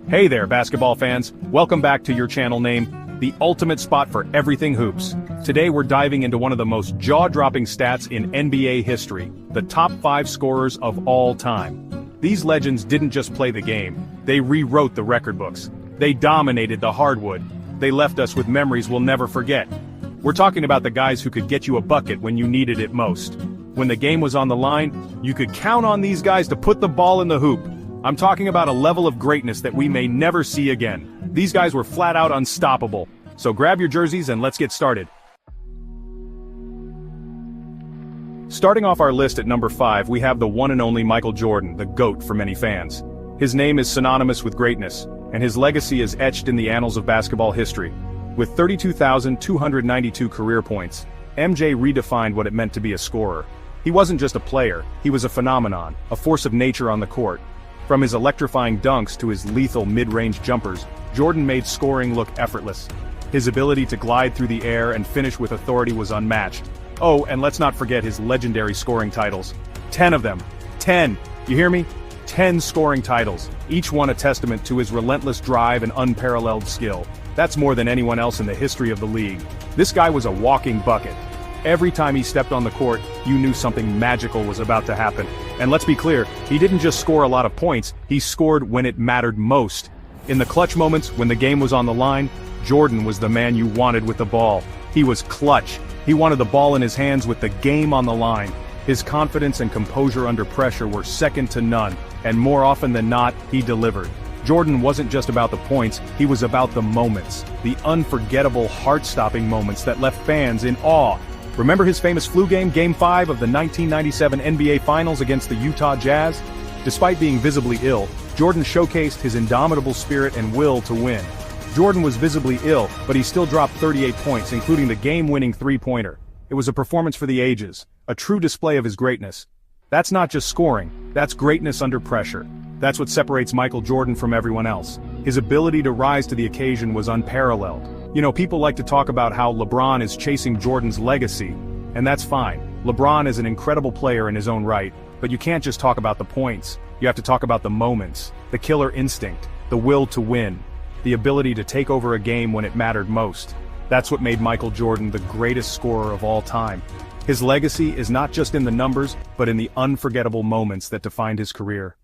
Hey there, basketball fans. Welcome back to your channel name, the ultimate spot for everything hoops. Today we're diving into one of the most jaw-dropping stats in NBA history, the top 5 scorers of all time. These legends didn't just play the game, they rewrote the record books. They dominated the hardwood. They left us with memories we'll never forget. We're talking about the guys who could get you a bucket when you needed it most. When the game was on the line, you could count on these guys to put the ball in the hoop. I'm talking about a level of greatness that we may never see again. These guys were flat out unstoppable. So grab your jerseys and let's get started. Starting off our list at number 5, we have the one and only Michael Jordan, the GOAT for many fans. His name is synonymous with greatness, and his legacy is etched in the annals of basketball history. With 32,292 career points, MJ redefined what it meant to be a scorer. He wasn't just a player, he was a phenomenon, a force of nature on the court. From his electrifying dunks to his lethal mid-range jumpers, Jordan made scoring look effortless. His ability to glide through the air and finish with authority was unmatched. Oh, and let's not forget his legendary scoring titles. 10 of them. 10! You hear me? 10 scoring titles, each one a testament to his relentless drive and unparalleled skill. That's more than anyone else in the history of the league. This guy was a walking bucket. Every time he stepped on the court, you knew something magical was about to happen. And let's be clear, he didn't just score a lot of points, he scored when it mattered most. In the clutch moments, when the game was on the line, Jordan was the man you wanted with the ball. He was clutch. He wanted the ball in his hands with the game on the line. His confidence and composure under pressure were second to none, and more often than not, he delivered. Jordan wasn't just about the points, he was about the moments. The unforgettable, heart-stopping moments that left fans in awe. Remember his famous flu game, Game 5 of the 1997 NBA Finals against the Utah Jazz? Despite being visibly ill, Jordan showcased his indomitable spirit and will to win. Jordan was visibly ill, but he still dropped 38 points, including the game-winning three-pointer. It was a performance for the ages, a true display of his greatness. That's not just scoring, that's greatness under pressure. That's what separates Michael Jordan from everyone else. His ability to rise to the occasion was unparalleled. You know, people like to talk about how LeBron is chasing Jordan's legacy, and that's fine. LeBron is an incredible player in his own right, but you can't just talk about the points. You have to talk about the moments, the killer instinct, the will to win, the ability to take over a game when it mattered most. That's what made Michael Jordan the greatest scorer of all time. His legacy is not just in the numbers, but in the unforgettable moments that defined his career.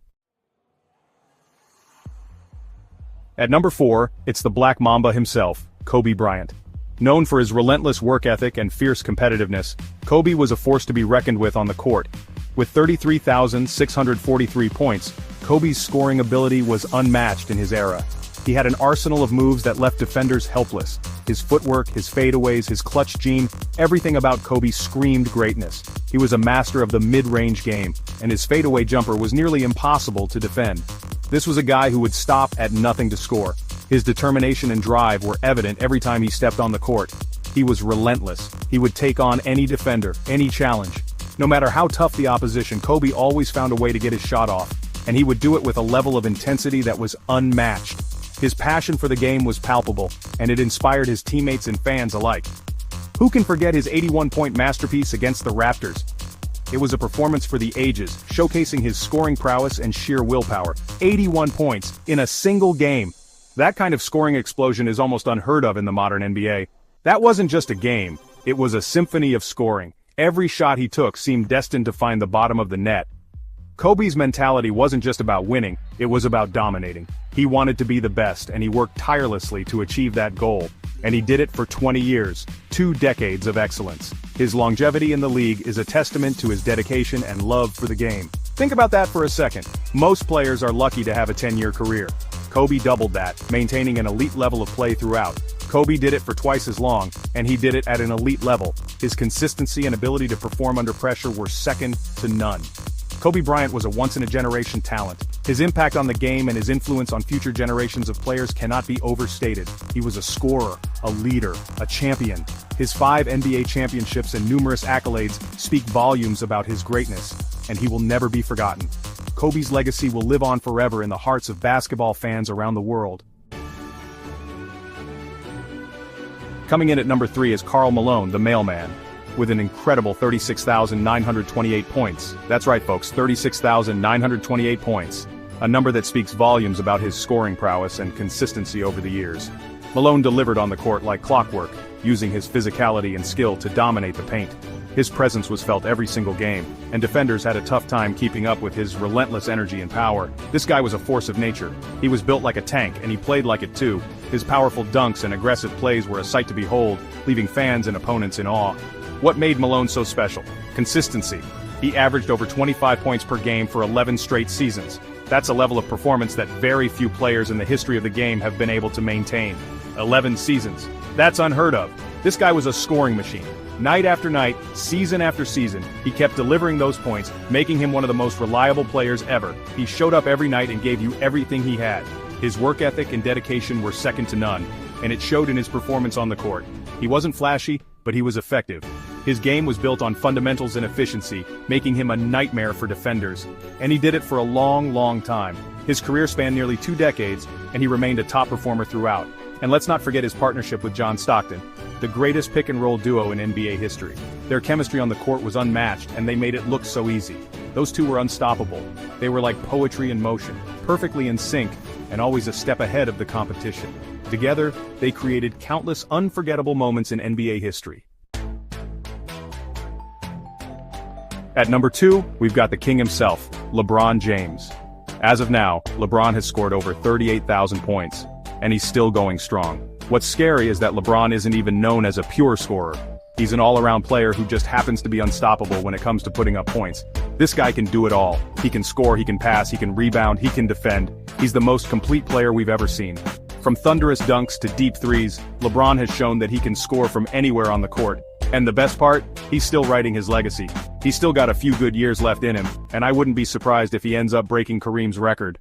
At number 4, it's the Black Mamba himself, Kobe Bryant. Known for his relentless work ethic and fierce competitiveness, Kobe was a force to be reckoned with on the court. With 33,643 points, Kobe's scoring ability was unmatched in his era. He had an arsenal of moves that left defenders helpless. His footwork, his fadeaways, his clutch gene, everything about Kobe screamed greatness. He was a master of the mid-range game, and his fadeaway jumper was nearly impossible to defend. This was a guy who would stop at nothing to score. His determination and drive were evident every time he stepped on the court. He was relentless. He would take on any defender, any challenge. No matter how tough the opposition, Kobe always found a way to get his shot off, and he would do it with a level of intensity that was unmatched. His passion for the game was palpable, and it inspired his teammates and fans alike. Who can forget his 81-point masterpiece against the Raptors? It was a performance for the ages, showcasing his scoring prowess and sheer willpower. 81 points in a single game. That kind of scoring explosion is almost unheard of in the modern NBA. That wasn't just a game, it was a symphony of scoring. Every shot he took seemed destined to find the bottom of the net. Kobe's mentality wasn't just about winning, it was about dominating. He wanted to be the best, and he worked tirelessly to achieve that goal. And he did it for 20 years, 2 decades of excellence. His longevity in the league is a testament to his dedication and love for the game. Think about that for a second. Most players are lucky to have a 10-year career. Kobe doubled that, maintaining an elite level of play throughout. Kobe did it for twice as long, and he did it at an elite level. His consistency and ability to perform under pressure were second to none. Kobe Bryant was a once-in-a-generation talent. His impact on the game and his influence on future generations of players cannot be overstated. He was a scorer, a leader, a champion. His 5 NBA championships and numerous accolades speak volumes about his greatness, and he will never be forgotten. Kobe's legacy will live on forever in the hearts of basketball fans around the world. Coming in at number 3 is Karl Malone, the Mailman, with an incredible 36,928 points. That's right, folks, 36,928 points. a number that speaks volumes about his scoring prowess and consistency over the years. Malone delivered on the court like clockwork, using his physicality and skill to dominate the paint. His presence was felt every single game, and defenders had a tough time keeping up with his relentless energy and power. This guy was a force of nature. He was built like a tank, and he played like it too. His powerful dunks and aggressive plays were a sight to behold, leaving fans and opponents in awe. What made Malone so special? Consistency. He averaged over 25 points per game for 11 straight seasons. That's a level of performance that very few players in the history of the game have been able to maintain. 11 seasons. That's unheard of. This guy was a scoring machine. Night after night, season after season, he kept delivering those points, making him one of the most reliable players ever. He showed up every night and gave you everything he had. His work ethic and dedication were second to none, and it showed in his performance on the court. He wasn't flashy, but he was effective. His game was built on fundamentals and efficiency, making him a nightmare for defenders. And he did it for a long, long time. His career spanned nearly 2 decades, and he remained a top performer throughout. And let's not forget his partnership with John Stockton, the greatest pick-and-roll duo in NBA history. Their chemistry on the court was unmatched, and they made it look so easy. Those two were unstoppable. They were like poetry in motion, perfectly in sync, and always a step ahead of the competition. Together, they created countless unforgettable moments in NBA history. At number 2, we've got the king himself, LeBron James. As of now, LeBron has scored over 38,000 points, and he's still going strong. What's scary is that LeBron isn't even known as a pure scorer. He's an all-around player who just happens to be unstoppable when it comes to putting up points. This guy can do it all. He can score, he can pass, he can rebound, he can defend. He's the most complete player we've ever seen. From thunderous dunks to deep threes, LeBron has shown that he can score from anywhere on the court. And the best part? He's still writing his legacy. He's still got a few good years left in him, and I wouldn't be surprised if he ends up breaking Kareem's record.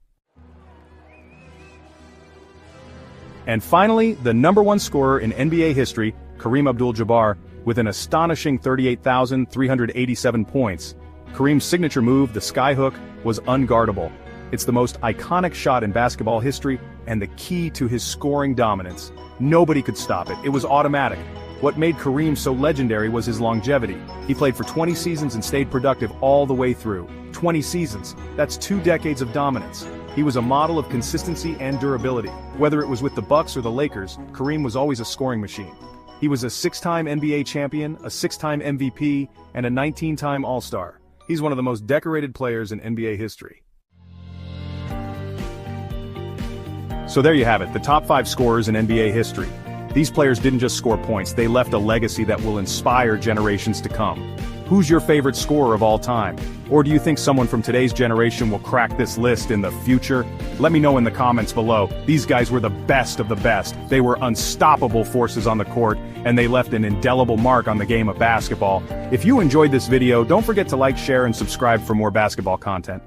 And finally, the number 1 scorer in NBA history, Kareem Abdul-Jabbar, with an astonishing 38,387 points. Kareem's signature move, the skyhook, was unguardable. It's the most iconic shot in basketball history, and the key to his scoring dominance. Nobody could stop it. It was automatic. What made Kareem so legendary was his longevity. He played for 20 seasons and stayed productive all the way through. 20 seasons. That's 2 decades of dominance. He was a model of consistency and durability. Whether it was with the Bucks or the Lakers, Kareem was always a scoring machine. He was a 6-time NBA champion, a 6-time MVP, and a 19-time All-Star. He's one of the most decorated players in NBA history. So there you have it, the top 5 scorers in NBA history. These players didn't just score points, they left a legacy that will inspire generations to come. Who's your favorite scorer of all time? Or do you think someone from today's generation will crack this list in the future? Let me know in the comments below. These guys were the best of the best. They were unstoppable forces on the court, and they left an indelible mark on the game of basketball. If you enjoyed this video, don't forget to like, share, and subscribe for more basketball content.